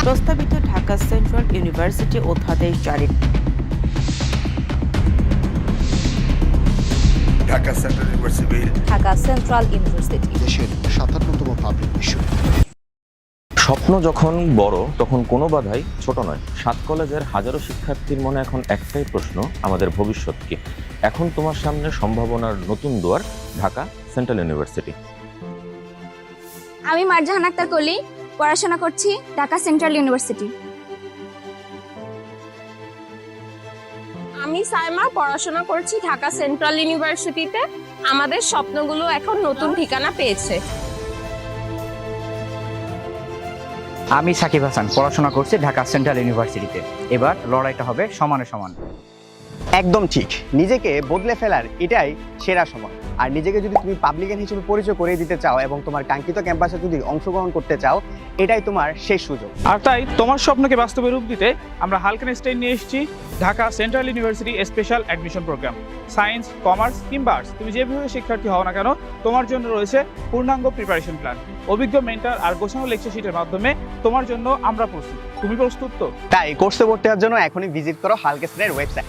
প্রস্তাবিত Dhaka central university অধ্যাদেশ জারি। Dhaka central university Dhaka central university দেশের 57তম পাবলিক বিশ্ববিদ্যালয়। স্বপ্ন যখন বড় তখন কোনো বাধাই ছোট নয়। 7 কলেজের হাজারো শিক্ষার্থীর মনে এখন একটাই প্রশ্ন, আমাদের ভবিষ্যৎ কি? এখন তোমার সামনে সম্ভাবনার নতুন দুয়ার, ঢাকা সেন্ট্রাল ইউনিভার্সিটি। আমি মারজাহান আক্তার কলি, পড়াশোনা করছি ঢাকা সেন্ট্রাল ইউনিভার্সিটি। আমি সাইমা, পড়াশোনা করছি ঢাকা সেন্ট্রাল ইউনিভার্সিটিতে। আমাদের স্বপ্নগুলো এখন নতুন ঠিকানা পেয়েছে। আমি সাকিব হাসান, পড়াশোনা করছি ঢাকা সেন্ট্রাল ইউনিভার্সিটিতে। এবার লড়াইটা হবে সমানে সমান। একদম ঠিক, নিজেকে বদলে ফেলার এটাই সেরা সময়। আর নিজেকে যদি তুমি পাবলিকান হিসেবে পরিচয় করে দিতে চাও এবং তোমার কাঙ্ক্ষিত ক্যাম্পাসে যদি অংশগ্রহণ করতে চাও, এটাই তোমার শেষ সুযোগ। আর তাই তোমার স্বপ্নকে বাস্তবে রূপ দিতে আমরা হালকেনস্টাইন নিয়ে এসেছি Dhaka central university special admission programme. Science, commerce কিংবা আর্টস, তুমি যে বিভাগে শিক্ষার্থী হও না কেন, তোমার জন্য রয়েছে পূর্ণাঙ্গ প্রিপারেশন প্ল্যান। অভিজ্ঞ মেন্টর আর গোছানো লেকচার শিটের মাধ্যমে তোমার জন্য আমরা প্রস্তুত। তুমি প্রস্তুত তো? তাই কোর্সে ভর্তি হওয়ার জন্য এখনই ভিজিট করো হালকেস্টাইনের ওয়েবসাইট।